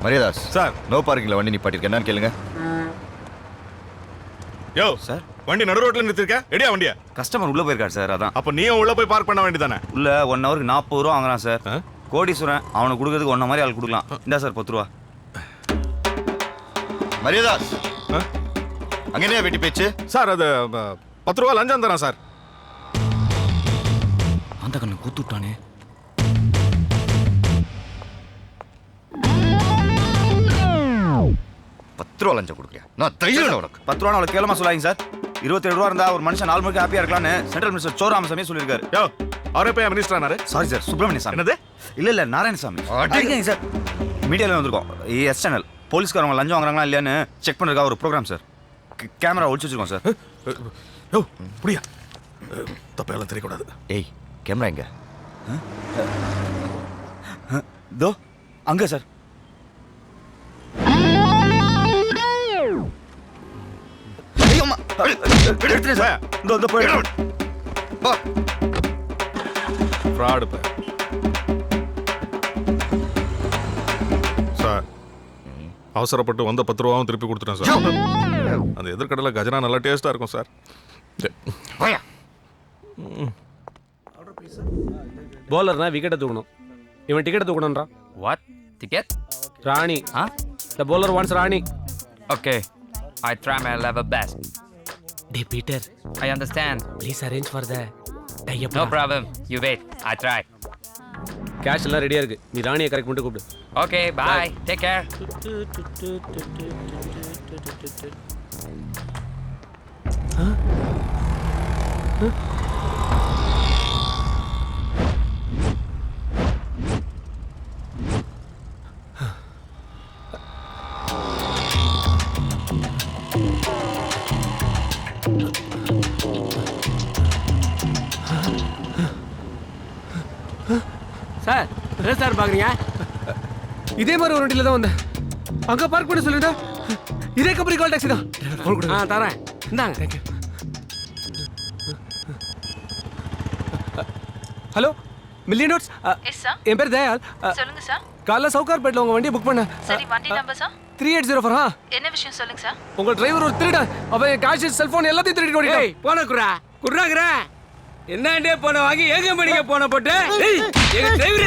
Mariadas sir. No பார்க்கிங்ல வண்டி நிப்பாட்டிருக்கேன். என்னன்னு கேளுங்க. யோ சார், வண்டி நடு ரோட்ல நிறுத்திருக்க. எடியா வண்டியா? கஸ்டமர் உள்ள போயிருக்காரு சார். அதான் அப்ப நீயும் உள்ள போய் பார்க் பண்ண வேண்டியதானே? உள்ள 1 ஹவருக்கு 40 ரூபா வாங்குறான் சார். கோடீஸ்வரன் அவனுக்கு கொடுக்கறதுக்கு ஒன்ன மாதிரி ஆள் கொடுக்கலாம். இந்தா சார் 10 ரூபா. மரியாதாஸ் அங்க என்ன வெட்டி பேச்சு? சார் அது 10 ரூபா லஞ்சம் தரேன் சார். அந்த கண்ணு கூத்து விட்டானே. ரூபா லஞ்சம் கொடுக்குறியா? நான் தைரியம் உனக்கு. 10 ரூபா அவ்வளவு கேவலமா சொல்லாதீங்க சார். 27 ரூபா இருந்தா ஒரு மனுஷன் 4 மணிக்கு ஹாப்பியா இருக்கலாம்னு சென்ட்ரல் மினிஸ்டர் சோ ராமசாமி சொல்லியிருக்காரு. யோ அவரே போய் மினிஸ்டர் ஆனாரு. சாரி சார், சுப்பிரமணிய சாமி. என்னது? இல்ல நாராயணசாமி. அடிக்கங்க சார். மீடியால வந்திருக்கோம். S channel. போலீஸ்காரங்க லஞ்சம் வாங்குறாங்களா இல்லையான்னு செக் பண்றதுக்காக ஒரு ப்ரோக்ராம் சார். கேமரா ஒளிச்சு வச்சிருக்கோம் சார். யோ புடியா. தப்பையெல்லாம் தெரியக்கூடாது. ஏய் கேமரா எங்க? தோ அங்க சார். Fraud sir. அவசரப்பட்டு வந்த 10 ரூபாவும் திருப்பி கொடுத்துட்டேன் சார். அந்த எதிர்கடலை கஜனா நல்லா டேஸ்டா இருக்கும் சார். bowler விக்கெட்டை தூக்கணும். இவன் டிக்கெட்டை தூக்கணும்ன்றான். What? Ticket? Rani. Huh? The bowler wants Rani. Okay. I try my level best. Hey Peter, I understand. please arrange for the tie-up. No problem. You wait. I try. Cash எல்லாம் ரெடியா இருக்கு. நீ ராணியை correct பண்ணிட்டு கூப்பிடு. Okay, bye. Take care. Sir, என்ன sir பாக்குறீங்க? இதே மாதிரி ஒரு வண்டியில தான் வந்தேன். அங்க பார்க் பண்ண சொல்லுடா. இதே கம்பெனி கால் டாக்ஸி தான். ஃபோன் கொடு. தரேன். இந்தாங்க. Thank you. Hello million notes. Yes sir. என் பேர் தயால். சொல்லுங்க சார். காலைல சவுகார்பேட்ல உங்க வண்டியை புக் பண்ண. சரி, வண்டி நம்பர் சார்? 3804. என்ன விஷயம் சொல்லுங்க சார்? உங்க டிரைவர் ஒரு திருடன். அவன் கேஷ் செல்போன் எல்லாத்தையும் திருடிட்டு ஓடிட்டான். போன குறாக்குறா என்னண்டே போன வாங்கி ஏக மணிக்கு போன போட்டு எங்க டிரைவர்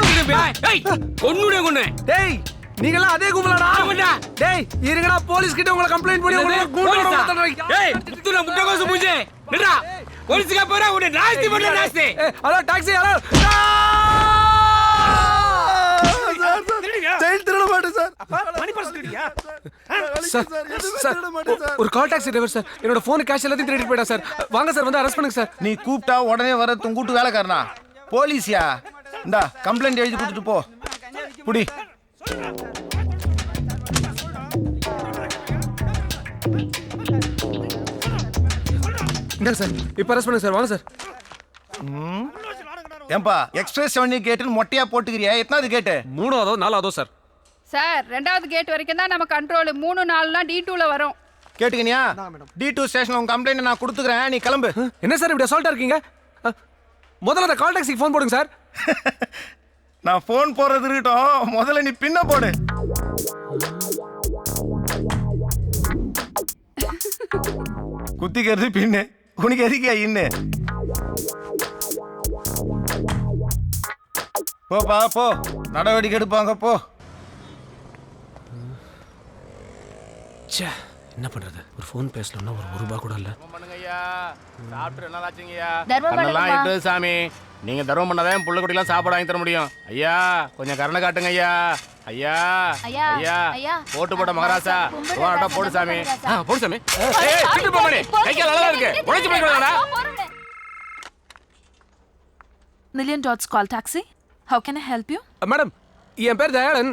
கொன்னு டேய் நீங்களா அதே கும்பலாடா? ஆமாடா. டேய் இருங்கடா, போலீஸ் கிட்ட உங்களை கம்ப்ளைண்ட் பண்ணி உங்களை கூட்டோட வரதடா. ஏய் துன முட்டகோசு பூஜே நிடா போலீஸ்க்கு போறா உன்னை நாஸ்தி பண்ண நாஸ்தி. Hello taxi. ஹலோ ஜெயில் திருட மாட்டேன் சார். மணி பர்ஸ் திருடியா? சார் ஒரு கால் டாக்ஸி டிரைவர் சார். என்னோட போன் கேஷ் எல்லாத்தையும் திருடிட்டு போயிட்டா சார். வாங்க சார், வந்து அரெஸ்ட் பண்ணுங்க சார். நீ கூப்பிட்டா உடனே வர கூட்டு வேலைக்காரனா? போலீஸியா? இந்தா கம்ப்ளைண்ட் எழுதி கொடுத்துட்டு போ. புடி. இந்தாங்க சார், இப்போ அரெஸ்ட் பண்ணுங்க சார். வாங்க சார். ஏம்பா எக்ஸ்பிரஸ் 7 கேட்டுன்னு மொட்டையா போட்டுக்கிறியா? எத்தனாவது கேட்டு? 3ஆவதோ 4ஆவதோ சார்? சார் 2வது கேட் வரைக்கும் தான் நம்ம கண்ட்ரோல். 3 4லாம் D2ல வரும். கேட்டுக்கினியா? D2 ஸ்டேஷன்ல உன் கம்ப்ளைண்ட் நான் கொடுத்துக்கிறேன். நீ கிளம்பு. என்ன சார் இப்படி அசால்ட்டா இருக்கீங்க? முதல்ல அந்த கால் டாக்ஸிக்கு ஃபோன் போடுங்க சார். நான் ஃபோன் போறது இருக்கட்டும், முதல்ல நீ பின்ன போடு. குத்திக்கிறது பின்னு, உனக்கு எதுக்கியா இன்னு? போப்பா போ, நடவடிக்கை எடுப்பாங்க போ. ச்சே, என்ன பண்றது? ஒரு ஃபோன் பேசலன்னா ஒரு ரூபா கூட இல்ல. சாப்பிட்டு நல்லா ஆச்சுங்கய்யா. கண்ணெல்லாம் இட்டு சாமி. நீங்க தர்மம் பண்ணாதான் புள்ள குட்டிலாம் சாப்பாடு வாங்கி தர முடியும். ஐயா கொஞ்சம் கருணை காட்டுங்க ஐயா. ஐயா ஐயா போட்டு போட்ட மகாராசா போடா போடு சாமி. போடு சாமி. ஏய் சீக்கிரம் போ மணி. கை கால் நல்லா இருக்கு. உடைச்சு போய்டா. Million dots call taxi. How can I help you? Madam, என் பேர் தயாளன்.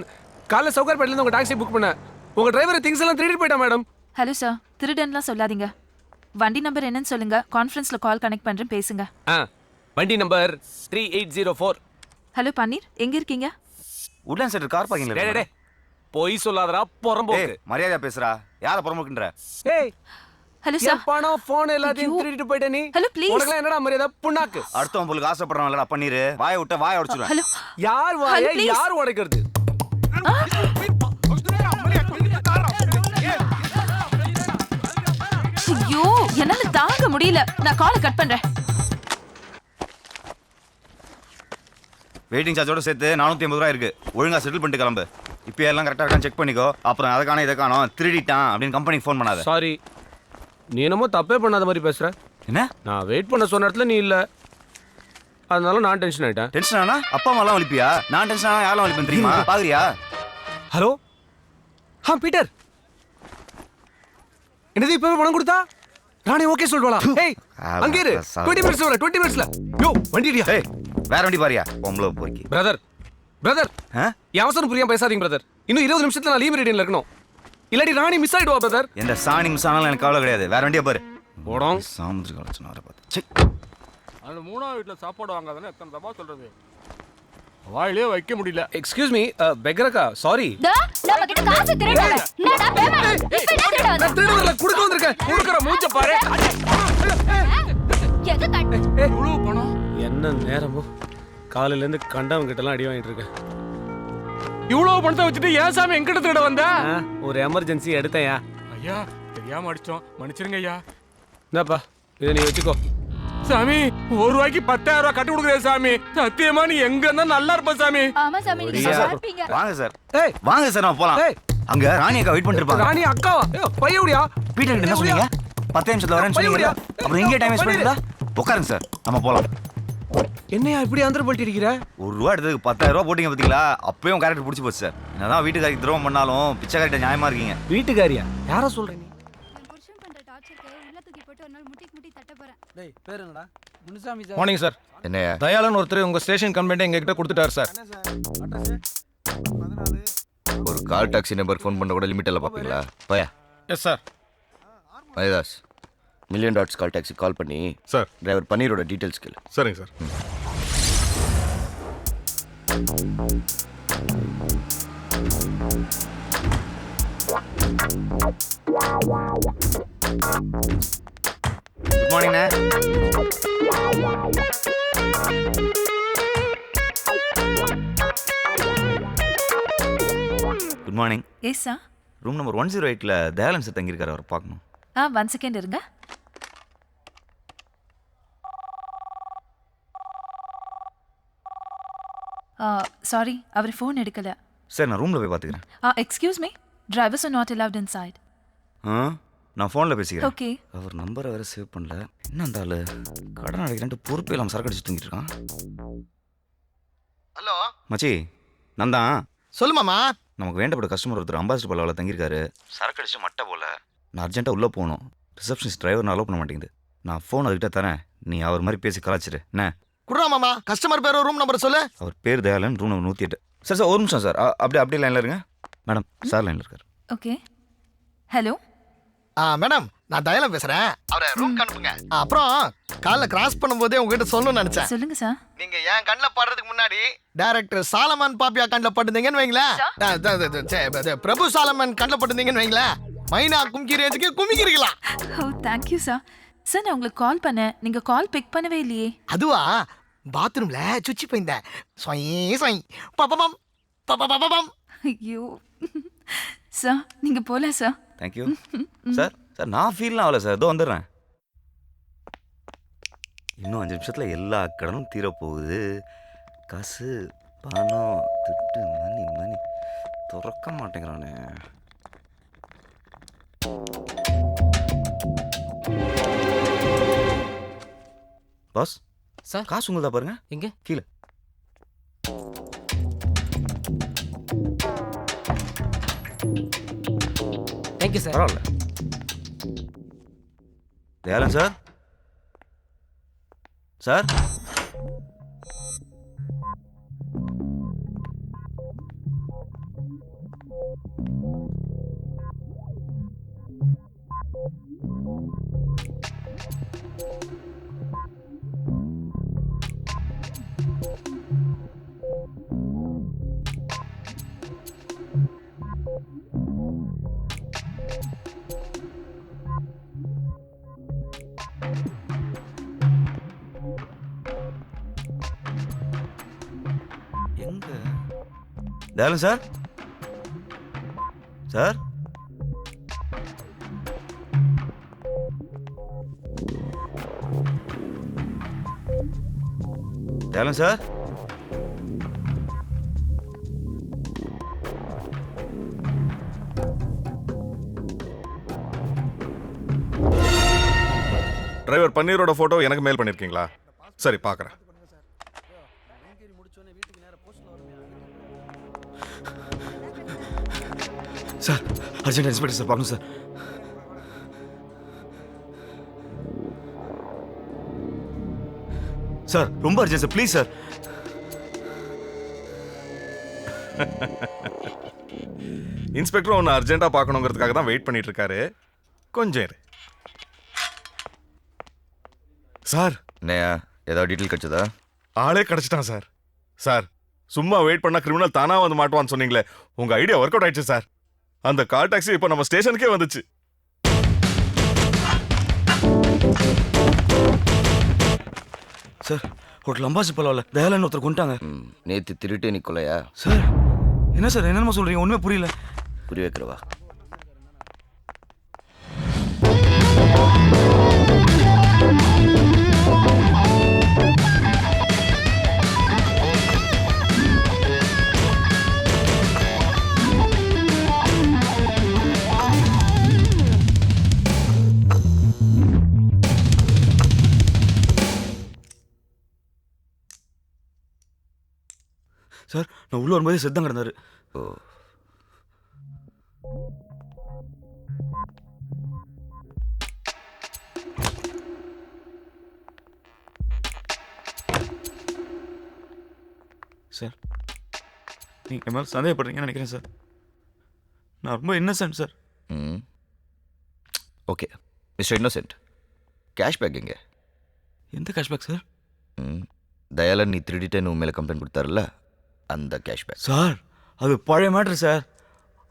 காலைல சவுகார்பேட்ல இருந்து உங்க டாக்ஸி புக் பண்ணேன். உங்க டிரைவர் திங்ஸ் எல்லாம் திருடிட்டு போயிட்டா மேடம். ஹலோ சார், திருடன்லாம் சொல்லாதீங்க. வண்டி நம்பர் என்னன்னு சொல்லுங்க. கான்ஃபரன்ஸ்ல கால் கனெக்ட் பண்றேன், பேசுங்க. வண்டி நம்பர் 3804. ஹலோ பன்னீர், எங்க இருக்கீங்க? உட்லாண்ட் சென்டர் கார் பார்க்கிங்ல. டேய் டேய் போய் சொல்லாதடா, புறம்போக்கு. மரியாதையா பேசுறா. யார புறம்போக்குன்ற? ஏய் ஹலோ சார். பணம் போன் எல்லாத்தையும் திருடிட்டு போயிட்ட நீ. Hello please. உனக்கு என்னடா மரியாதை புண்ணாக்கு? அடுத்தவன் பொருளுக்கு ஆசைப்படுறவன் இல்லடா பண்ணிரு. வாயை விட்ட வாயை உடைச்சிடுவேன். ஹலோ யார் வாயை யார் உடைக்கிறது? ஐயோ என்னால தாங்க முடியல. நான் காலை கட் பண்றேன். வெயிட்டிங் சார்ஜோட சேர்த்து 450 ரூபா இருக்கு. ஒழுங்கா செட்டில் பண்ணிட்டு கிளம்பு. இப்போ எல்லாம் கரெக்டாக இருக்கான்னு செக் பண்ணிக்கோ. அப்புறம் அதை காணோம் இதை காணோம் திருடிட்டான் அப்படின்னு கம்பெனிக்கு ஃபோன் பண்ணாத. சாரி, நீ என்னமோ தப்பே பண்ணாத மாதிரி பேசுற. என்ன? நான் வெயிட் பண்ண சொன்ன இடத்துல நீ இல்ல, அதனால நான் டென்ஷன் ஆயிட்டேன். டென்ஷன் ஆனா அப்பா அம்மாலாம் வலிப்பியா? நான் டென்ஷன் ஆனா யாரெல்லாம் வலிப்பேன் தெரியுமா? பாக்குறியா? ஹலோ, பீட்டர், என்னது இப்பவே பணம் கொடுத்தா நானே ஓகே சொல்றா? ஏய் அங்க இரு, 20 மினிட்ஸ் வர, 20 மினிட்ஸ்ல. யோ வண்டிடியா? ஏய் வேற வண்டி பாரியா? பொம்பளை போய்க்கு. பிரதர் அவசரம் புரியாம பேசாதீங்க பிரதர். இன்னும் 20 நிமிஷத்துல நான் லீவ் ரீடிங்ல இருக்கணும். இல்லாட்டி ராணி மிஸ் ஆயிடுவா பிரதர். எந்த சாணி மிஸ் ஆனாலும் எனக்கு கவலை கிடையாது. வேற வண்டியை பாரு. போடும் சாமுதிரி கலெக்ஷன் வர பார்த்து. சே, அந்த 3ஆவது வீட்டில் சாப்பாடு வாங்காதானே எத்தனை தப்பா சொல்றது? வாயிலே வைக்க முடியல. எக்ஸ்கியூஸ் மீ பெக்ரக்கா, சாரி. நம்ம கிட்ட காசு திருடல. என்னடா பேமெண்ட்? இப்ப என்ன திருட வந்த? நான் திருடல குடுக்க வந்திருக்கேன். குடுக்குற மூஞ்ச பாரு. எது கட்? இவ்வளவு பணம்? என்ன நேரமோ காலையில இருந்து கண்டவங்க கிட்ட எல்லாம் அடி வாங்கிட்டு இருக்கேன். இவ்வளவு பணத்தை வச்சுட்டு ஏன் சாமி எங்கிட்ட திருட வந்த? ஒரு எமர்ஜென்சி எடுத்தேயா. ஐயா தெரியாம அடிச்சோம், மன்னிச்சிருங்க ஐயா. என்னப்பா இதை நீ வச்சுக்கோ. சாமி 1 ரூபாய்க்கு 10,000 ரூபாய் கட்டி கொடுக்குறேன் சாமி. சத்தியமா நீ எங்க இருந்தா நல்லா இருப்ப சாமி. ஆமா சாமி, நீங்க சாப்பிங்க. வாங்க சார். ஏய் வாங்க சார் நம்ம போலாம். ஏய் அங்க ராணி அக்கா வெயிட் பண்ணிட்டு இருப்பாங்க. ராணி அக்காவா? பையவுடியா? பீட்டர் கிட்ட என்ன சொன்னீங்க? 10 நிமிஷத்துல வரேன்னு சொன்னீங்க. அப்புறம் எங்கே டைம் வேஸ்ட் பண்ணிட்டா? உட்காருங்க சார், நம்ம போலாம். என்னையா இப்படி ஆந்திர பல்ட்டி அடிக்கிற? 1 ரூபா எடுத்ததுக்கு 10,000 ரூபா போட்டீங்க பாத்தீங்களா? அப்பயும் கேரக்டர் பிடிச்சி போச்சு சார். என்னதான் வீட்டுக்காரிக்கு துரோகம் பண்ணாலும் பிச்சைக்காரிட்ட நியாயமா இருக்கீங்க. வீட்டுக்காரியா? யார சொல்ற நீ? புருஷன் பண்ற டார்ச்சருக்கு உள்ள தூக்கி போட்டு ஒரு நாள் முட்டி தட்ட போறேன். டேய் பேர் என்னடா? முனுசாமி சார். Morning sir. என்னையா? தயாளன் ஒருத்தர் உங்க ஸ்டேஷன் கம்ப்ளைண்ட் எங்க கிட்ட கொடுத்துட்டார் சார். ஒரு கால் டாக்ஸி நம்பர் ஃபோன் பண்ண கூட லிமிட் எல்லாம் பார்ப்பீங்களா? போயா. Yes sir. Mayadas, million dots call taxi call பண்ணி சார். டிரைவர் பன்னீரோட டீட்டெயில்ஸ் கேளு. சரிங்க சார். குட் மார்னிங்ண்ணே. Good morning. Yes sir. Room number 108ல தயாளன் சார் தங்கியிருக்காரு. அவர் பார்க்கணும். 1 செகண்ட் இருங்க. சாரி, அவர் ஃபோன் எடுக்கல. சார் நான் ரூம்ல போய் பார்த்துக்கிறேன். Excuse me, drivers are not allowed inside. நான் ஃபோனில் பேசிக்கிறேன். ஓகே. அவர் நம்பரை வேற சேவ் பண்ணல. என்ன அந்த ஆளு கடன் அடைக்கிறேன்ட்டு பொறுப்பே இல்லாமல் சரக்கு அடிச்சு தூங்கிட்டு இருக்கான். ஹலோ மச்சி, நான் தான். சொல்லு மாமா. நமக்கு வேண்டப்பட்ட கஸ்டமர் ஒருத்தர் அம்பாசிடர் பல்லாவில் தங்கியிருக்காரு. சரக்கு அடிச்சு மட்டை போல. நான் அர்ஜென்ட்டாக உள்ளே போகணும். ரிசப்ஷனிஸ்ட் டிரைவர் அலோவ் பண்ண மாட்டேங்குது. நான் ஃபோன் அதுக்கிட்ட தரேன், நீ அவர் மாதிரி பேசி கலாச்சிரு. என்ன குடுறா மாமா, கஸ்டமர் பேர் ரூம் நம்பர் சொல்லு. அவர் பேர் Dayalan, room number 108. Sir sir ஒரு நிமிஷம் சார். அப்படியே லைனில் இருங்க. மேடம் சார் லைனில் இருக்கார். ஓகே. ஹலோ மேடம், நான் தயாளன் பேசுறேன். அவரை ரூம் அனுப்புங்க. அப்புறம் காலைல கிராஸ் பண்ணும்போதே உங்ககிட்ட சொல்லணும்னு நினைச்சேன். சொல்லுங்க சார். நீங்க என் கண்ணில் படுறதுக்கு முன்னாடி டைரக்டர் சாலமன் பாப்பியா கண்ணில் பட்டுந்தீங்கன்னு வைங்களேன். பிரபு சாலமன் கண்ணில் பட்டுந்தீங்கன்னு வைங்களேன். மைனா கும்கி ரேஞ்சுக்கு குமிக்கிறீங்களா? ஓ தேங்க்யூ சார். சார் நான் உங்களுக்கு கால் பண்ணேன், நீங்க கால் பிக் பண்ணவே இல்லையே. அதுவா, பாத்ரூம்ல சுச்சி போயிருந்தேன். ஐயோ சார், நீங்க போல சார். Thank you sir. சார் நான் ஃபீல்லாம் ஆகல சார், இதோ வந்துடுறேன். இன்னும் 5 நிமிஷத்தில் எல்லா கடனும் தீரப்போகுது. காசு பணம் திட்டு மணி திறக்க மாட்டேங்கிறானே. Pass sir. காசு உங்களுதா பாருங்க. எங்க? கீழே. Thank you sir. பரவாயில்ல. தயாளன் சார். சார் எங்க? Dayalan sir. Sir Dayalan sir. Driver பன்னீரோட ஃபோட்டோ எனக்கு மெயில் பண்ணியிருக்கீங்களா? சரி, பார்க்குறேன். சார் அர்ஜென்ட் இன்ஸ்பெக்டர் சார் பார்க்கணும் சார். சார் ரொம்ப urgent sir, please sir. Inspector ஒன்று அர்ஜென்ட்டாக பார்க்கணுங்கிறதுக்காக தான் வெயிட் பண்ணிட்டு இருக்காரு. கொஞ்சம் இரு. சார், ஏதாவது டீட்டெயில் கிடைச்சதா? ஆளே கிடச்சிட்டான் சார். சார், சும்மா வெயிட் பண்ணா கிரிமினல் தானா வந்து மாட்டுவான்னு சொன்னீங்களே, உங்க ஐடியா ஒர்க் அவுட் ஆயிடுச்சு சார். அந்த கால் டாக்ஸி இப்போ நம்ம ஸ்டேஷனுக்கே வந்துச்சு. சார் ஹோட்டல் அம்பாசி பரவாயில்ல, தயாளன் ஒருத்தர் கொண்டாங்க. நேத்து திருட்டு நிக்கோலையா? சார் என்ன சார் என்னென்னமோ சொல்றீங்க, ஒண்ணுமே புரியல. புரிய வைக்கிறவா? சார் நான் உள்ள வரும்போது செத்தம் கிடந்தாரு. ஓ, சார் நீங்க என் மேல சந்தேகப்படுறீங்கன்னு நினைக்கிறேன் சார். நான் ரொம்ப Innocent sir. Okay mister innocent, cashback எங்க? எந்த கேஷ்பேக் சார்? தயாளன் நீ திருடிட்டேன்னு உன் மேலே கம்ப்ளைண்ட் கொடுத்தாருல்ல, அந்த கேஷ்பேக். சார் அது பழைய மேட்ரு சார்.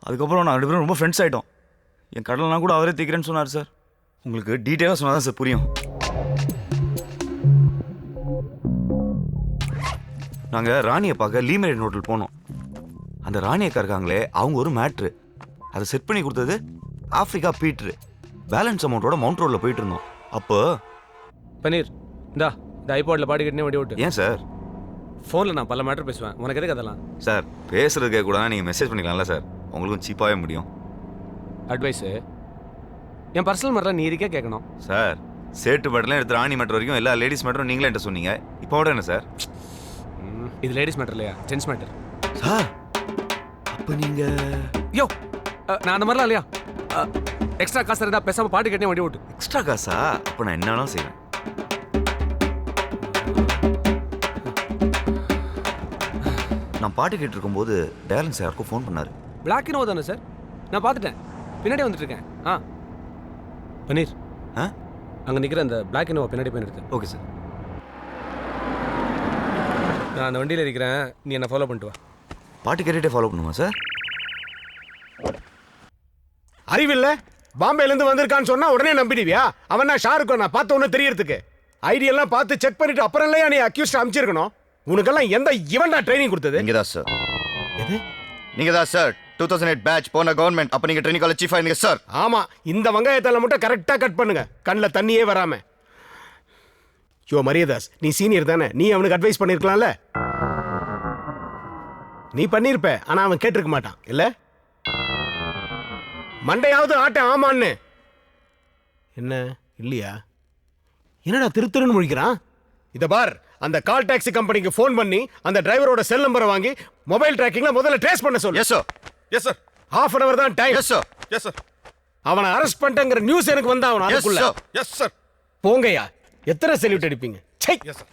அதுக்கப்புறம் நான் 2 பேரும் ரொம்ப ஃப்ரெண்ட்ஸ் ஆகிட்டோம். என் கடலாம் கூட அவரே தீக்கிறேன்னு சொன்னார் சார். உங்களுக்கு டீட்டெயிலாக சொன்னால் தான் சார் புரியும். நாங்கள் ராணியை பார்க்க லீமெரின் ஹோட்டல் போனோம். அந்த ராணியக்கா இருக்காங்களே, அவங்க ஒரு மேட்ரு அதை செட் பண்ணி கொடுத்தது ஆஃப்ரிக்கா பீட்ரு. பேலன்ஸ் அமௌண்ட்டோட மவுண்ட் ரோடில் போயிட்டு இருந்தோம். அப்போ பன்னீர் இந்த ஐபாடில் பாடி கட்டினே வண்டி ஓட்டு. ஏன் சார்? ஃபோனில் நான் பல மேட்டர் பேசுவேன், உனக்கு எதுக்கு அதெல்லாம்? சார் பேசுறதுக்கே கூட நீங்கள் மெசேஜ் பண்ணிக்கலாம்ல சார், உங்களுக்கும் சீப்பாகவே முடியும். அட்வைஸு என் பர்சனல் மேட்டரில் நீ இருக்கே கேட்கணும். சார் சேட்டு மேட்டர்லாம் எடுத்து ராணி மேட்டர் வரைக்கும் எல்லா லேடிஸ் மேட்டரும் நீங்களே என்கிட்ட சொன்னீங்க. இப்போ விட என்ன சார்? இது லேடிஸ் மேட்டர் இல்லையா, ஜென்ஸ் மேட்டர். சார் அப்போ நீங்கள் யோ நான் அந்த மாதிரிலாம் இல்லையா. எக்ஸ்ட்ரா காசு இருந்தால் பேசாமல் பாட்டு கட்டினே வண்டி ஓட்டு. எக்ஸ்ட்ரா காசா? அப்போ நான் என்னன்னாலும் செய்வேன். நான் பாட்டு கேட்டு இருக்கும்போது டேலன்ஸ் யாருக்கும் ஃபோன் பண்ணாரு. பிளாக் இனோவா தானே சார்? நான் பார்த்துட்டேன், பின்னாடி வந்துட்டு இருக்கேன். பன்னீர் அங்கே நிற்கிற அந்த பிளாக் இனோவா பின்னாடி போய் நிறுத்து. Okay sir. நான் அந்த வண்டியில் இருக்கிறேன், நீ என்னை ஃபாலோ பண்ணிட்டு வா. பாட்டு கேட்டுகிட்டே ஃபாலோ பண்ணுமா சார்? அறிவில்லை, பாம்பேலேருந்து வந்திருக்கான்னு சொன்னா உடனே நம்பிடுவியா? அவன் நான் ஷாருக் நான் பார்த்த ஒன்று தெரியறதுக்கு ஐடியெல்லாம் பார்த்து செக் பண்ணிட்டு அப்புறம் இல்லையா நீ அக்யூஸ்ட் அமைச்சிருக்கணும். உனக்கெல்லாம் எந்த இவன்டா ட்ரைனிங் கொடுத்தது? நீங்க தான் சார். எது? நீங்க தான் சார் 2008 பேட்ச் போன கவர்மெண்ட். அப்ப நீங்க ட்ரைனிங் காலேஜ் சீஃபா இருந்தீங்க சார். ஆமா, இந்த வெங்காயத்தால மட்டும் கரெக்டா கட் பண்ணுங்க, கண்ணில் தண்ணியே வராம. யோ மரியதாஸ், நீ சீனியர் தானே, நீ அவனுக்கு அட்வைஸ் பண்ணிருக்கலாம்ல. நீ பண்ணிருப்ப, ஆனா அவன் கேட்டிருக்க மாட்டான் இல்ல. மண்டையாவது ஆட்ட ஆமான்னு. என்ன இல்லையா? என்னடா திருத்துருன்னு முழிக்கிறான்? இத பார், அந்த கால் டாக்ஸி கம்பெனிக்கு ஃபோன் பண்ணி அந்த டிரைவரோட செல் நம்பரை வாங்கி மொபைல் ட்ராக்கிங்ல முதல்ல ட்ரேஸ் பண்ண சொல்லு. Yes sir. Yes sir. half an hour தான் time. Yes sir. Yes sir. அவனை அரெஸ்ட் பண்ணிட்டேங்கிற நியூஸ் எனக்கு வந்தா அவன் அதுக்குள்ள. Yes sir. போங்கய்யா, எத்தனை செல்யூட் அடிப்பீங்க? சை. Yes sir.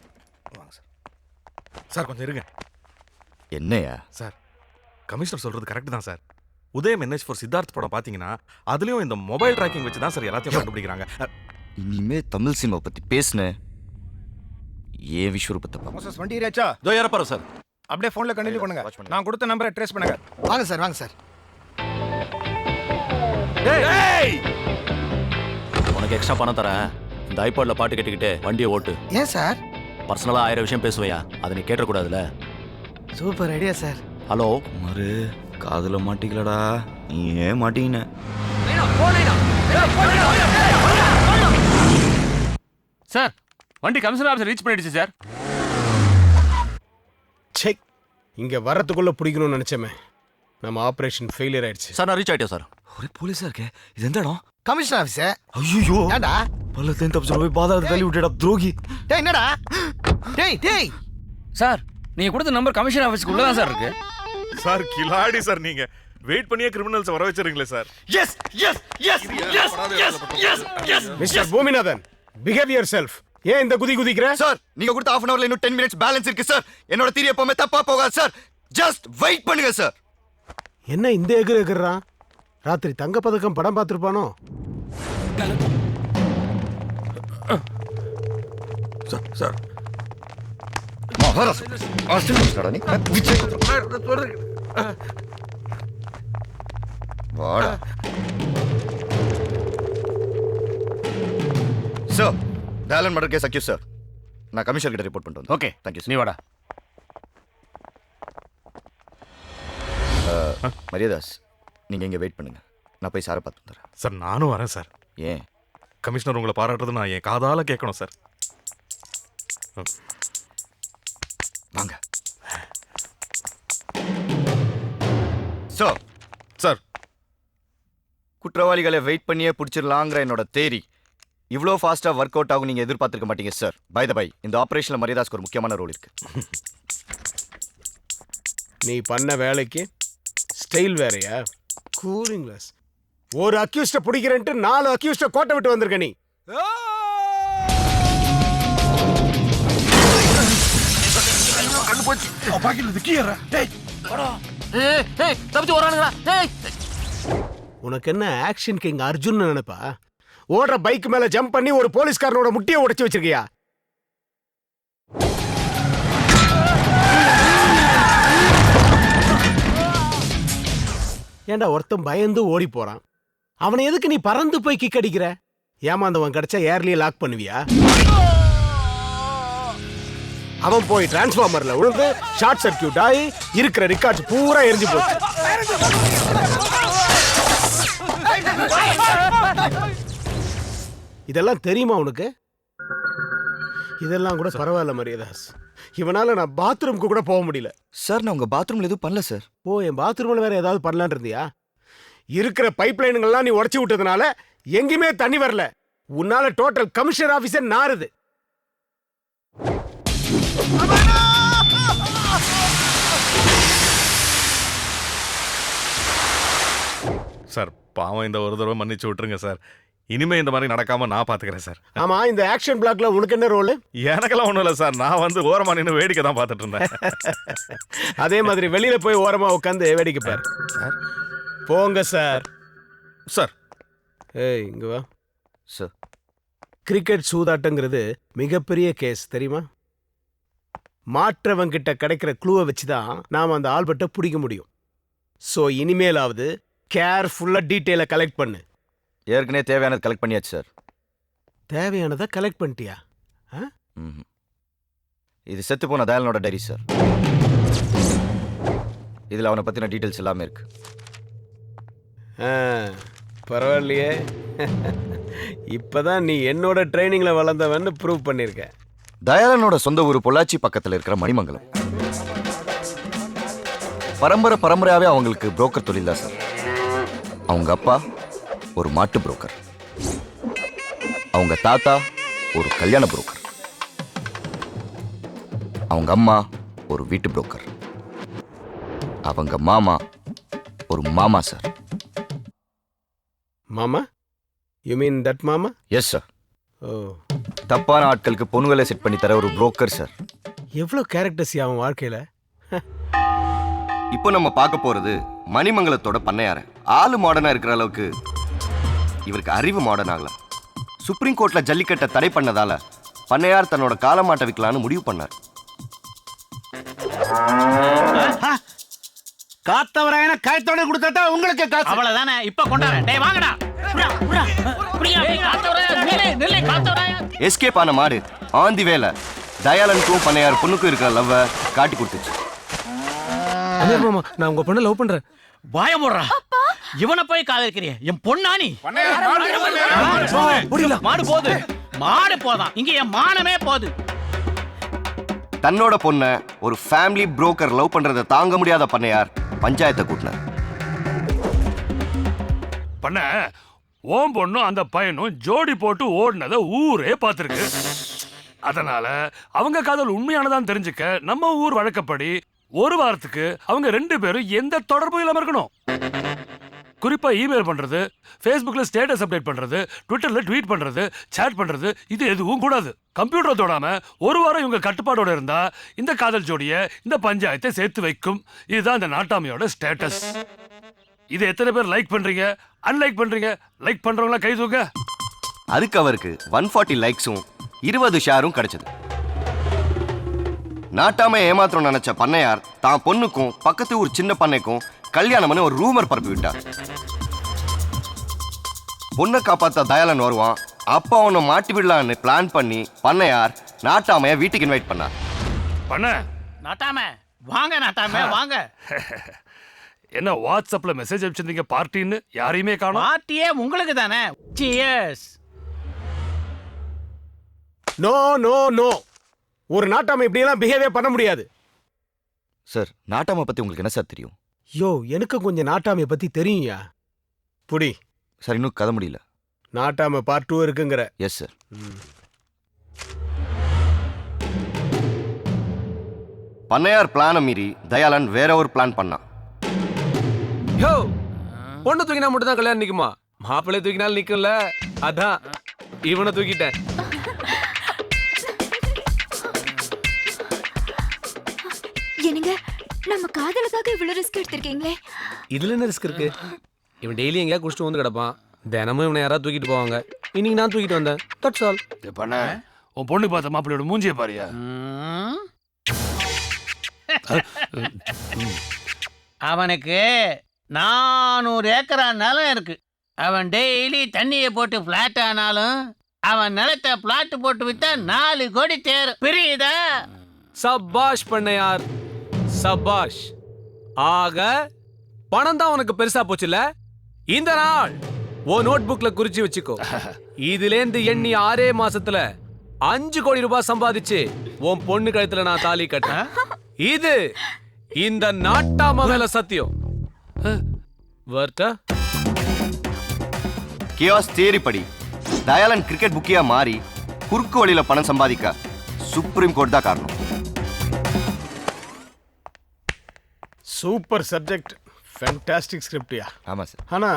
வாங்க சார். சார் கொஞ்சம் இருங்க. என்னையா சார், கமிஷனர் சொல்றது கரெக்ட் தான் sir. Udhayam NH for Siddharth படம் பார்த்தீங்கன்னா அதுலயும் இந்த மொபைல் ட்ராக்கிங் வச்சு தான் சார் எல்லாத்தையும் கண்டுபிடிக்கிறாங்க. இனிமே தமிழ் சினிமா பத்தி பேசுனேன் ஏன் விஸ்வரூபத்தை பார்க்க. வண்டி ஏறியாச்சா? இதோ ஏறப்பாரு சார். அப்படியே ஃபோன்ல கண்டினியூ பண்ணுங்க. நான் கொடுத்த நம்பரை ட்ரேஸ் பண்ணுங்க. வாங்க சார், வாங்க சார். உனக்கு எக்ஸ்ட்ரா பணம் தரேன், இந்த ஐபாட்ல பாட்டு கேட்டுக்கிட்டு வண்டியை ஓட்டு. ஏன் சார்? பர்சனலா 1000 விஷயம் பேசுவையா, அதை நீ கேட்டக்கூடாதுல. Super idea sir. Hello Kumar, காதுல மாட்டிக்கலடா, நீ ஏன் மாட்டீங்கன்னு. சார், வண்டி கமிஷனர் ஆஃபீஸ் ரீச் பண்ணிடுச்சு சார். இங்க வரதுக்குள்ள பிடிக்கணும்னு நினைச்சமே நம்ம ஆபரேஷன் ஃபெயிலியர் ஆயிடுச்சு. சார் நான் ரீச் ஆயிட்டேன் சார். ஒரே போலீஸா இருக்கே, இது எந்த இடம்? Commissioner office. ஐயோ, ஏன்டா? பல்லத்தையும் தப்பிச்சு போய் பாதாளத்தை தள்ளி விட்டுடா துரோகி. டேய் என்னடா? டேய் சார் நீங்க கொடுத்த நம்பர் கமிஷன் ஆஃபீஸ்க்குள்ள தான் சார் இருக்கு. சார் கிலாடி சார் நீங்க. வெயிட் பண்ணியே கிரிமினல்ஸ் வர வச்சிருங்களே sir. Mister Boominathan, behave yourself. ஏன் இந்த குதிக்கிற? சார் நீங்க கொடுத்த half an hourல இன்னும் 10 minutes பேலன்ஸ் இருக்கு சார். என்னோட தியரி எப்பவுமே தப்பா போகாது சார். ஜஸ்ட் வெயிட் பண்ணுங்க சார். என்ன இந்த எகுறான்? ராத்திரி தங்க பதக்கம் படம் பார்த்திருப்பானோ? சார் வாடா சார். டேலன் மர்டர் கேஸ் அக்யூஸ் சார். நான் கமிஷனர் கிட்ட ரிப்போர்ட் பண்ணிட்டு வந்தேன். ஓகே தேங்க்யூ நீ வாடா. மரியாதாஸ், நீங்க இங்க வெயிட் பண்ணுங்க. நான் போய் சாரை பார்த்து வந்துடுறேன். சார் நானும் வரேன் சார். ஏன்? கமிஷனர் உங்களை பாராட்டுறது நான் என் காதால கேட்கணும் சார். வாங்க சார். சார் குற்றவாளிகளை வெயிட் பண்ணியே பிடிச்சிடலாங்கிற என்னோட தேரி இவ்வளோ ஃபாஸ்ட்டாக ஒர்க் அவுட் ஆகும் நீங்கள் எதிர்பார்த்துருக்க மாட்டீங்க சார். பை த பை, இந்த ஆப்ரேஷனில் மரியாதாஸ்க்கு ஒரு முக்கியமான ரோல் இருக்கு. நீ பண்ண வேலைக்கு ஸ்டைல் வேறையா? Cooling glass. ஒரு அக்யூஸ்ட பிடிக்கிறேன்ட்டு 4 அக்யூஸ்ட கோட்டை விட்டு வந்திருக்க நீ. உனக்கு என்ன ஆக்ஷன் கிங் அர்ஜுன் நினைப்பா? ஓடுற பைக் மேல ஜம்ப் பண்ணி ஒரு போலீஸ்காரனோட முட்டியை உடைச்சு வச்சிருக்கியா? ஏண்டா ஒருத்தன் பயந்து ஓடி போறான், அவனை எதுக்கு நீ பறந்து போய் கிக் அடிக்கிற? ஏமாந்தவன் கிடைச்சா ஏர்லயே லாக் பண்ணுவியா? அவன் போய் டிரான்ஸ்ஃபார்மர்ல விழுந்து ஷார்ட் சர்க்கியூட் ஆகி இருக்கிற ரெக்கார்ட்ஸ் பூரா எரிஞ்சு போச்சு. இதெல்லாம் தெரியுமா உனக்கு? இதெல்லாம் கூட பரவாயில்ல மரியாதாஸ். இவனால நான் பாத்ரூம்க்கு கூட போக முடியல. சார் நான் உங்கள் பாத்ரூமில் எதுவும் பண்ணல சார். ஓ, என் பாத்ரூம்ல வேற ஏதாவது பண்ணலான் இருந்தியா? இருக்கிற பைப் லைனுங்கள்லாம் நீ உடச்சி விட்டதுனால எங்கேயுமே தண்ணி வரல. உன்னால டோட்டல் கமிஷனர் ஆபீஸே நாறுது. சார் பாவம், இந்த ஒரு தடவை மன்னிச்சு விட்டுருங்க சார். இனிமே இந்த மாதிரி நடக்காம நான் பாத்துக்கிறேன் சார். ஆமா, இந்த ஆக்ஷன் பிளாக்ல உனக்கு என்ன ரோல்? எனக்கெல்லாம் ஒண்ணும் இல்லை சார். நான் வந்து ஓரமா நின்று வேடிக்கை தான் பார்த்துட்டு இருந்தேன். அதே மாதிரி வெளியில போய் ஓரமா உட்காந்து வேடிக்கை பாரு. சார் போங்க சார். சார் ஏய் இங்க வா சார். கிரிக்கெட் சூதாட்டங்கிறது மிகப்பெரிய கேஸ் தெரியுமா? மாற்றவங்கிட்ட கிடைக்கிற க்ளூவை வச்சு தான் நாம் அந்த ஆல்பர்ட்டை பிடிக்க முடியும். ஸோ இனிமேலாவது கேர்ஃபுல்லாக டீட்டெயிலை கலெக்ட் பண்ணு. ஏற்கனவே தேவையானது கலெக்ட் பண்ணியாச்சு சார். தேவையானதை கலெக்ட் பண்ணிட்டியா? இது செத்து போன தயாலனோட டைரி சார். இதில் அவனை பற்றின டீட்டெயில்ஸ் எல்லாமே இருக்கு. பரவாயில்லையே, இப்போதான் நீ என்னோட ட்ரைனிங்கில் வளர்ந்தவன்னு ப்ரூவ் பண்ணியிருக்க. தயாலனோட சொந்த ஊர் பொள்ளாச்சி பக்கத்தில் இருக்கிற மணிமங்கலம். பரம்பரையாகவே அவங்களுக்கு புரோக்கர் தொழில் தான் சார். அவங்க அப்பா ஒரு மாட்டு புரோக்கர், அவங்க தாத்தா ஒரு கல்யாண புரோக்கர், அவங்க அம்மா ஒரு வீட்டு புரோக்கர், அவங்க மாமா ஒரு மாமா சார். மாமா? யூ மீன் தட் மாமா? Yes sir. ஓ, தப்பான ஆட்களுக்கு பொண்ணுகளை செட் பண்ணி தர ஒரு புரோக்கர் சார். எவ்வளோ கேரக்டர்ஸ் அவன் வாழ்க்கையில். இப்போ நம்ம பார்க்க போறது மணிமங்கலத்தோட பண்ணையார. ஆளு மாடர்னா இருக்கிற அளவுக்கு இவருக்கு அறிவு மாடர்ன் ஆகலாம். சுப்ரீம் கோர்ட்ல ஜல்லிக்கட்டை தடை பண்ணதால பண்ணையார் தன்னோட காலமாட்டை விற்கலான்னு முடிவு பண்ணார். காத்தவராயன கயத்தோட கொடுத்தா உங்களுக்கு காசு அவ்வளவுதானே. இப்ப கொண்டாரேன். டேய் வாங்கடா. எஸ்கேப் ஆன மாடு ஆந்தி வேலை தயாலனுக்கும் பண்ணையார் பொண்ணுக்கும் இருக்கிற லவ்வை காட்டி கொடுத்துச்சு. மாமா, நான் உங்க பொண்ணை லவ் பண்றேன். வாய மூடுறா. இவனை போய் காதலிக்கிறிய? என் பொண்ணானி மாடு போகுது. மாடு போதான், இங்க என் மானமே போகுது. தன்னோட பொண்ணை ஒரு ஃபேமிலி புரோக்கர் லவ் பண்றதை தாங்க முடியாத பண்ணையார் பஞ்சாயத்தை கூட்டினார். பண்ண ஓம் பொண்ணும் அந்த பையனும் ஜோடி போட்டு ஓடினதை ஊரே பார்த்துருக்கு. அதனால அவங்க காதல் உண்மையானதான் தெரிஞ்சுக்க நம்ம ஊர் வழக்கப்படி ஒரு வாரத்துக்கு அவங்க 2 பேரும் எந்த தொடர்பும் இல்லாம இருக்கணும். குறிப்பா இமெயில் பண்றது, ஃபேஸ்புக்ல ஸ்டேட்டஸ் அப்டேட் பண்றது, ட்விட்டர்ல ட்வீட் பண்றது, சேட் பண்றது இது எதுவும் கூடாது. கம்ப்யூட்டரை தொடாம ஒரு வாரம் இவங்க கட்டுப்பாடோட இருந்தா இந்த காதல் ஜோடியை இந்த பஞ்சாயத்தை சேர்த்து வைக்கும். இதுதான் இந்த நாட்டாமையோட ஸ்டேட்டஸ். இது எத்தனை பேர் லைக் பண்றீங்க, அன்லைக் பண்றீங்க? லைக் பண்றவங்களா கை தூக்க. அதுக்கு அவருக்கு 140 லைக்ஸும் 20 ஷேரும் கிடைச்சது. நாட்டாம ஏமாத்திரம் நினைச்ச பண்ணையார் தான் பொண்ணுக்கும் பக்கத்து ஊர் சின்ன பண்ணைக்கும் கல்யாணம் பண்ணி ஒரு ரூமர் பரப்பி விட்டார். பொண்ணை காப்பாத்த தயாளன் வருவான், அப்ப அவனை மாட்டி விடலான்னு பிளான் பண்ணி பண்ணையார் நாட்டாமைய வீட்டுக்கு இன்வைட் பண்ணார். பண்ண நாட்டாம வாங்க, நாட்டாம வாங்க. என்ன வாட்ஸ்அப்ல மெசேஜ் அனுப்பிச்சிருந்தீங்க பார்ட்டின்னு? யாரையுமே காணோம். பார்ட்டியே உங்களுக்கு தானே. சியர்ஸ். நோ நோ நோ, ஒரு நாட்டாம இப்படியெல்லாம் பிஹேவியர் பண்ண முடியாது. சார் நாட்டாமை பத்தி உங்களுக்கு என்ன சார் தெரியும்? யோ, எனக்கு கொஞ்சம் நாட்டாமைய பத்தி தெரியும்யா. புடி. சார் இன்னும் கதை முடியல. நாட்டாம பார்ட் 2 இருக்குங்கிற. Yes sir. பண்ணையார் பிளானை மீறி தயாளன் வேற ஒரு பிளான் பண்ணான். யோ, பொண்ணு தூக்கினா மட்டும் தான் கல்யாணம் நிக்குமா? மாப்பிள்ளை தூக்கினாலும் நிக்கும்ல. அதான் இவனை தூக்கிட்டேன். என்னங்க, நம்ம காதலுக்காக இவ்வளவு ரிஸ்க் எடுத்திருக்கீங்களே. இதுல என்ன ரிஸ்க் இருக்கு? இவன் டெய்லி எங்கேயா குடிச்சிட்டு வந்து கிடப்பான். தினமும் இவனை யாராவது தூக்கிட்டு போவாங்க. இன்னைக்கு நான் தூக்கிட்டு வந்தேன். That's all. பண்ண உன் பொண்ணு பார்த்த மாப்பிள்ளையோட மூஞ்சிய பாரியா. அவனுக்கு 400 ஏக்கரா நிலம் இருக்கு. அவன் டெய்லி தண்ணியை போட்டு பிளாட் ஆனாலும் அவன் நிலத்தை பிளாட் போட்டு வித்தா 4 கோடி தேரும். புரியுதா? சபாஷ் பண்ணையார், சபாஷ். ஆக பணம் தான் உனக்கு பெருசா போச்சுல. இந்த நாள் ஓ நோட் புக்ல குறிச்சு வச்சுக்கோ. இதுலேந்து எண்ணி 6 மாசத்துல 5 கோடி ரூபாய் சம்பாதிச்சு உன் பொண்ணு கழுத்துல நான் தாலி கட்டேன். இது இந்த நாட்டாம மேல சத்தியம். வர்ட்டா கியாஸ் தியரி படி தயாளன் கிரிக்கெட் புக்கியா மாறி குறுக்கு வழியில பணம் சம்பாதிக்க சுப்ரீம் கோர்ட் தான் காரணம். சூப்பர் சப்ஜெக்ட், ஃபேண்டாஸ்டிக் ஸ்கிரிப்ட்யா. ஆமா சார். ஆனா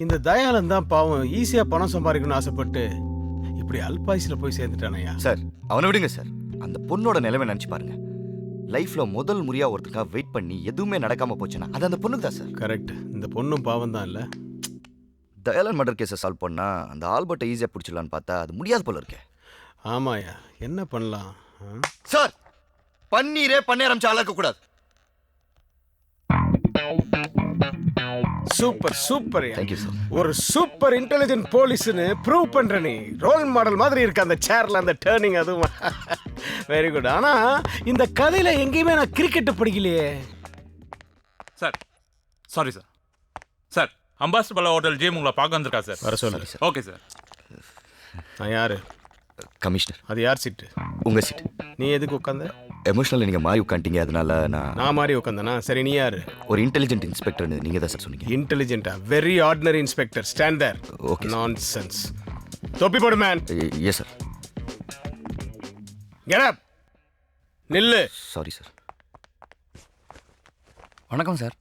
இந்த தயாளன் தான் பாவம் ஈஸியா பணம் சம்பாதிக்கணும்னு ஆசைப்பட்டு இப்படி அல்பாயுசில் போய் சேர்ந்துட்டானயா. சார் அவனை விடுங்க சார். அந்த பொண்ணோட நிலைமை நினைச்சு பாருங்க. லைஃப்ல முதல் முறையா ஒருத்தருக்காக வெயிட் பண்ணி எதுவுமே நடக்காம போச்சுன்னா அது அந்த பொண்ணுக்கு தான் சார். கரெக்ட். இந்த பொண்ணும் பாவம் தான் இல்ல. தயாளன் மர்டர் கேஸை சால்வ் பண்ணா அந்த ஆல்பர்ட்டை ஈஸியா பிடிச்சிடலான்னு பார்த்தா அது முடியாது போல இருக்கே. ஆமாயா, என்ன பண்ணலாம்? சார், பன்னீரே பண்ண ஆரம்பிச்சு ஆளாக்க கூடாது. Super super. Thank you sir. ஒரு சூப்பர் இன்டெலிஜென்ட் போலீஸ்னு ப்ரூவ் பண்ற நீ. ரோல் மாடல் மாதிரி இருக்கு அந்த சேர்ல அந்த டர்னிங். அதுவும் வெரி குட். ஆனா இந்த கதையில எங்கேயுமே நான் கிரிக்கெட் படிக்கலையே. Sir sorry sir. Sir ambassador Pallava hotel GM உங்களை பார்க்க வந்திருக்கா சார். வர சொல்லு. Okay sir. நான் யாரு? கமிஷனர். அது யார் சீட்டு? உங்க சீட். நீ எதுக்கு உட்காந்த? எமோஷனல் நீங்க மாறி உட்காந்துட்டீங்க, அதனால நான் மாறி உட்காந்தனா? சரி, நீ யாரு? ஒரு இன்டெலிஜென்ட் இன்ஸ்பெக்டர்னு நீங்க தான் சார் சொன்னீங்க. இன்டெலிஜென்ட்டா? Very ordinary inspector. Stand there. Okay. Nonsense. தொப்பி போடு man. Yes sir. Get up. நில்லு. Sorry sir. வணக்கம் சார்.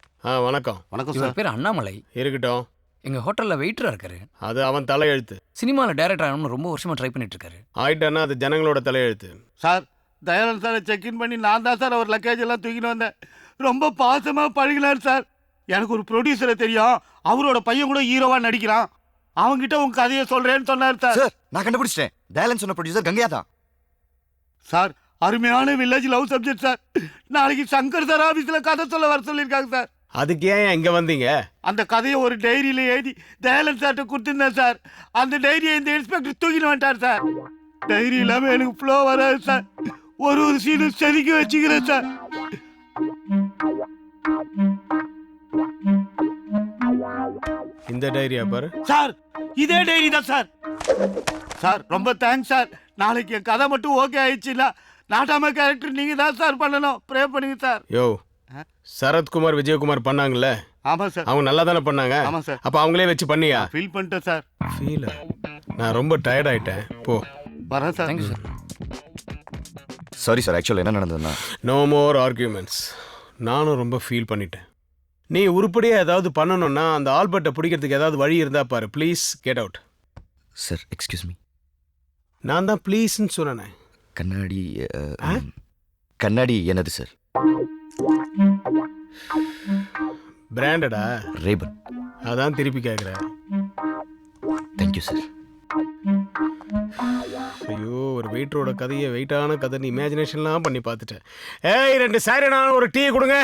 வணக்கம். வணக்கம் இவர் சார். பேர் அண்ணாமலை. இருக்கட்டும். எங்க ஹோட்டல்ல வெயிட்டரா இருக்காரு. அது அவன் தலையெழுத்து. சினிமாவில் டைரக்டர் ஆகணும்னு ரொம்ப வருஷமா ட்ரை பண்ணிட்டு இருக்காரு. ஆயிட்டானா அது ஜனங்களோட தலையெழுத்து. சார், தயானந்த் சாரை செக்இன் பண்ணி நான் தான் சார் அவர் லக்கேஜ் எல்லாம் தூக்கின்னு வந்தேன். ரொம்ப பாசமாக பழகினார் சார். எனக்கு ஒரு ப்ரொடியூசரை தெரியும், அவரோட பையன் கூட ஹீரோவா நடிக்கிறான். அவங்ககிட்ட உங்க கதையை சொல்றேன்னு சொன்னார் சார். சார் நான் கண்டுபிடிச்சிட்டேன். தயாளன் சொன்ன ப்ரொடியூசர் கங்கையா தான். சார், அருமையான வில்லேஜ் லவ் சப்ஜெக்ட் சார். நாளைக்கு சங்கர் சார் ஆஃபீஸில் கதை சொல்ல வர சொல்லியிருக்காங்க சார். அதுக்கு ஏன் இங்க வந்தீங்க? அந்த கதையை ஒரு டைரியில எழுதி தயாளன் சார்ட்ட கொடுத்துருந்தேன் சார். அந்த டைரியை இந்த இன்ஸ்பெக்டர் தூக்கின்னு வந்துட்டார் சார். டைரி இல்லாமல் எனக்கு ஃப்ளோ வராது சார். ஒரு சீனும் செதுக்கி வச்சுக்கிறேன் சார். இந்த டைரியா பாரு சார். இதே டைரி தான் சார். சார் ரொம்ப தேங்க்ஸ் சார். நாளைக்கு என் கதை மட்டும் ஓகே ஆயிடுச்சுன்னா நாட்டாம கேரக்டர் நீங்க தான் சார் பண்ணணும். ப்ரே பண்ணுங்க சார். யோ சரத்குமார் விஜயகுமார் பண்ணாங்கல்ல, ஆமா சார். அவங்க நல்லா தானே பண்ணாங்க? ஆமா சார். அப்ப அவங்களே வச்சு பண்ணியா? ஃபீல் பண்ணிட்டேன் சார். ஃபீல்? நான் ரொம்ப டயர்ட் ஆயிட்டேன். போ. வரேன் sir. Thank you sir. Sorry sir, ஆக்சுவலாக என்ன நடந்ததுன்னா நோ மோர் ஆர்கியூமெண்ட்ஸ். நானும் ரொம்ப ஃபீல் பண்ணிட்டேன். நீ உருப்படியா ஏதாவது பண்ணணும்னா அந்த ஆல்பர்ட்டை பிடிக்கிறதுக்கு ஏதாவது வழி இருந்தா பாரு. Please get out. Sir excuse me, நான் தான் ப்ளீஸ்ன்னு சொன்னேன். கண்ணாடி கண்ணாடி என்னது சார்? பிராண்டடா? ரேபன். அதான் திருப்பி கேட்குறேன். Thank you sir. ஐயோ, ஒரு வெயிட்டரோட கதையை வெயிட்டான கதை நீ இமேஜினேஷன்லாம் பண்ணி பார்த்துட்டேன். ஏய் 2 சாரி நான் ஒரு டீ கொடுங்க.